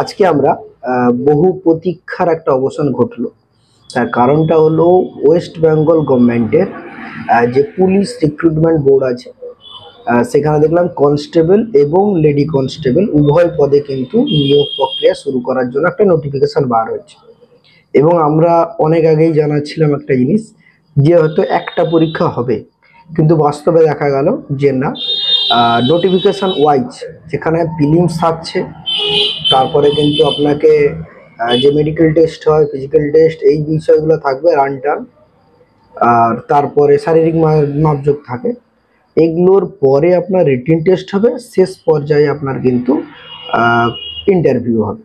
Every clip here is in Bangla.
আজকে আমরা বহু প্রতীক্ষার একটা অবসান ঘটলো। তার কারণটা হলো ওয়েস্ট বেঙ্গল গভর্নমেন্টের যে পুলিশ রিক্রুটমেন্ট বোর্ড আছে, সেখানে দেখলাম কনস্টেবল এবং লেডি কনস্টেবল উভয় পদে কিন্তু নিয়োগ প্রক্রিয়া শুরু করার জন্য একটা নোটিফিকেশন বার হয়েছে। এবং আমরা অনেক আগেই জানাচ্ছিলাম একটা জিনিস, যে হয়তো একটা পরীক্ষা হবে, কিন্তু বাস্তবে দেখা গেল যে না, নোটিফিকেশন ওয়াইজ যেখানে প্রিলিমস থাকছে, তারপরে কিন্তু আপনাকে যে মেডিকেল টেস্ট হয়, ফিজিক্যাল টেস্ট, এই বিষয়গুলো থাকবে রান টান, আর তারপরে শারীরিক মাপযোগ থাকে, এগুলোর পরে আপনার রিটিন টেস্ট হবে, শেষ পর্যায়ে আপনার কিন্তু ইন্টারভিউ হবে।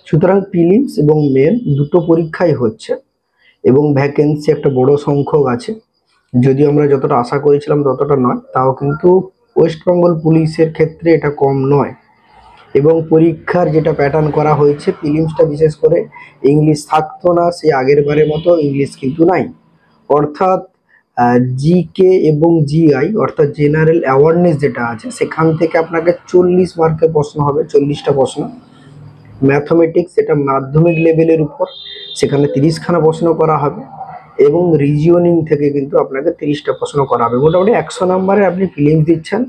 সুতরাং প্রিলিমস এবং মেন দুটো পরীক্ষাই হচ্ছে এবং ভ্যাকেন্সি একটা বড় সংখ্যক আছে। যদিও আমরা যতটা আশা করেছিলাম ততটা নয়, তাও কিন্তু ওয়েস্ট বেঙ্গল পুলিশের ক্ষেত্রে এটা কম নয়। এবং পরীক্ষার যেটা প্যাটার্ন করা হয়েছে, প্রিলিমসটা বিশেষ করে ইংলিশ থাকতো না, সেই আগের বারের মতো ইংলিশ কিন্তু নাই। অর্থাৎ জিকে এবং জিআই অর্থাৎ জেনারেল অ্যাওয়ারনেস যেটা আছে, সেখান থেকে আপনাকে 40 মার্কের প্রশ্ন হবে, 40টা প্রশ্ন। ম্যাথমেটিক্স এটা মাধ্যমিক লেভেলের উপর, সেখানে 30খানা প্রশ্ন করা হবে। এবং রিজিওনিং থেকে কিন্তু আপনাকে 30টা প্রশ্ন করা হবে। মোটামুটি 100 নম্বরে আপনি প্রিলিমস দিচ্ছেন,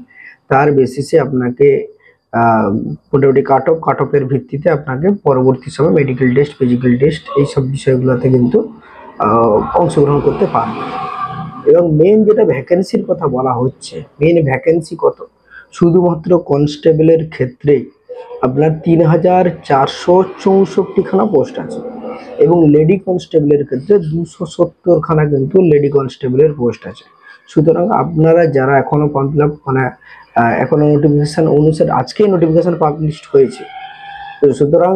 তার বেসিসে আপনাকে মোটামুটি কাট অফের ভিত্তিতে আপনাকে পরবর্তী সময় মেডিকেল টেস্ট, ফিজিক্যাল টেস্ট, এইসব বিষয়গুলোতে কিন্তু অংশগ্রহণ করতে পারবেন। এবং মেন যেটা ভ্যাকেন্সির কথা বলা হচ্ছে, মেন ভ্যাকেন্সি কত, শুধুমাত্র কনস্টেবলের ক্ষেত্রে আপনার 3464খানা পোস্ট আছে, এবং লেডি কনস্টেবলের ক্ষেত্রে 270খানা কিন্তু লেডি কনস্টেবলের পোস্ট আছে। সুতরাং আপনারা যারা এখনো ফর্ম ফিল আপ এখনো নোটিফিকেশান অনুসারে, আজকেই নোটিফিকেশান পাবলিশড হয়েছে, তো সুতরাং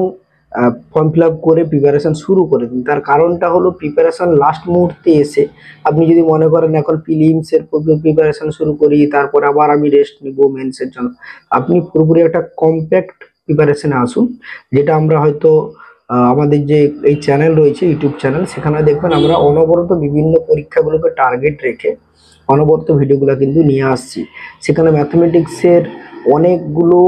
ফর্ম ফিল আপ করে প্রিপারেশান শুরু করে দিন। তার কারণটা হলো প্রিপারেশান লাস্ট মুহূর্তে এসে আপনি যদি মনে করেন এখন প্রিলিমসের প্রিপারেশান শুরু করি, তারপর আবার আমি রেস্ট নিব মেন্সের জন্য, আপনি পুরোপুরি একটা কম্প্যাক্ট প্রিপারেশানে আসুন। যেটা আমরা হয়তো আমাদের যে এই চ্যানেল রয়েছে, ইউটিউব চ্যানেল, সেখানে দেখবেন আমরা অনবরত বিভিন্ন পরীক্ষাগুলোকে টার্গেট রেখে অনবরত ভিডিওগুলো কিন্তু নিয়ে আসছি। সেখানে ম্যাথমেটিক্সের অনেকগুলো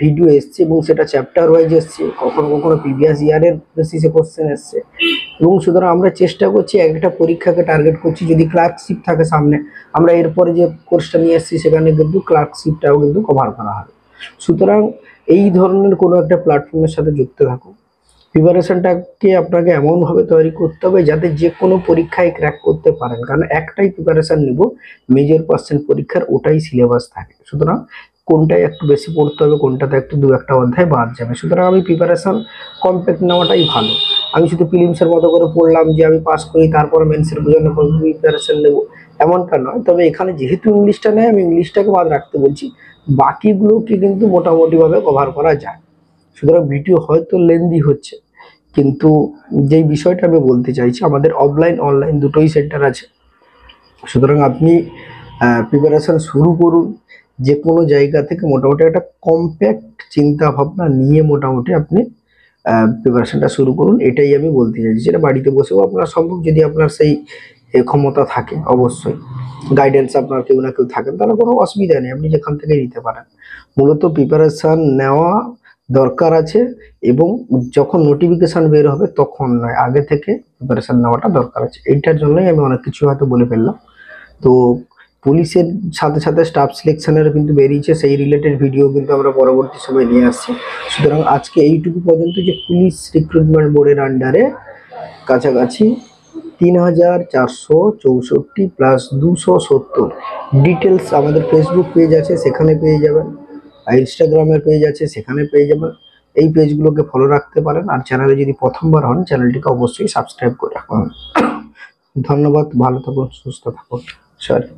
ভিডিও এসছে এবং সেটা চ্যাপ্টার ওয়াইজ এসছে, কখনো কখনো প্রিভিয়াস ইয়ারের বেসিসে কোশ্চেন এসছে। এবং সুতরাং আমরা চেষ্টা করছি একটা পরীক্ষাকে টার্গেট করছি। যদি ক্লার্কশিপ থাকে সামনে, আমরা এরপরে যে কোর্সটা নিয়ে এসেছি সেখানে কিন্তু ক্লার্কশিপটাও কিন্তু কভার করা হবে। সুতরাং এই ধরনের কোনো একটা প্ল্যাটফর্মের সাথে যুক্ত থাকুন। প্রিপারেশনটাকে আপনাকে এমনভাবে তৈরি করতে হবে যাতে যে কোনো পরীক্ষায় ক্র্যাক করতে পারেন, কারণ একটাই প্রিপারেশন নিব, মেজর পার্সেন্ট পরীক্ষার ওটাই সিলেবাস থাকে। সুতরাং কোনটায় একটু বেশি পড়তে হবে, কোনটাতে একটু 2-1টা অধ্যায় বাদ যাবে। সুতরাং আমি প্রিপারেশন কমপ্যাক্ট নেওয়াটাই ভালো। আমি শুধু প্রিলিমসের মতো করে পড়লাম যে আমি পাস করি, তারপর মেন্সের জন্য প্রিপারেশন নেব, এমনটা নয়। তবে এখানে যেহেতু ইংলিশটা নেই, আমি ইংলিশটাকে বাদ রাখতে বলছি, বাকিগুলোকে কিন্তু মোটামুটিভাবে কভার করা যায়। সুতরাং ভিডিও হয়তো লেন্দি হচ্ছে, কিন্তু যেই বিষয়টা আমি বলতে চাইছি, আমাদের অফলাইন অনলাইন দুটোই সেন্টার আছে। সুতরাং আপনি প্রিপারেশন শুরু করুন, যে কোনো জায়গা থেকে মোটামুটি একটা কম্প্যাক্ট চিন্তা ভাবনা নিয়ে মোটামুটি আপনি প্রিপারেশনটা শুরু করুন। এটাই আমি বলতে চাইছি। যেটা বাড়িতে বসেও আপনার সম্ভব, যদি আপনার সেই ক্ষমতা থাকে, অবশ্যই গাইডেন্স আপনার কেউ না কেউ থাকেন, তাহলে কোনো অসুবিধা নেই, আপনি যেখান থেকে নিতে পারেন। মূলত প্রিপারেশন নেওয়া দরকার আছে, এবং যখন নোটিফিকেশান বের হবে তখন নয়, আগে থেকে প্রিপারেশান নেওয়াটা দরকার আছে। এইটার জন্যই আমি অনেক কিছু হয়তো বলে ফেললাম। তো পুলিশের সাথে সাথে স্টাফ সিলেকশনের কিন্তু বেরিয়েছে, সেই রিলেটেড ভিডিও কিন্তু আমরা পরবর্তী সময় নিয়ে আসছি। সুতরাং আজকে এইটুকু পর্যন্ত, যে পুলিশ রিক্রুটমেন্ট বোর্ডের আন্ডারে কাছাকাছি 3464 প্লাস 270 ডিটেলস আমাদের ফেসবুক পেজ আছে, সেখানে পেয়ে যাবেন, আর ইনস্টাগ্রামের পেজ আছে, সেখানে পেয়ে যাবেন। এই পেজগুলোকে ফলো রাখতে পারেন। আর চ্যানেলে যদি প্রথমবার হন, চ্যানেলটিকে অবশ্যই সাবস্ক্রাইব করে রাখুন। ধন্যবাদ, ভালো থাকুন, সুস্থ থাকুন। সরি।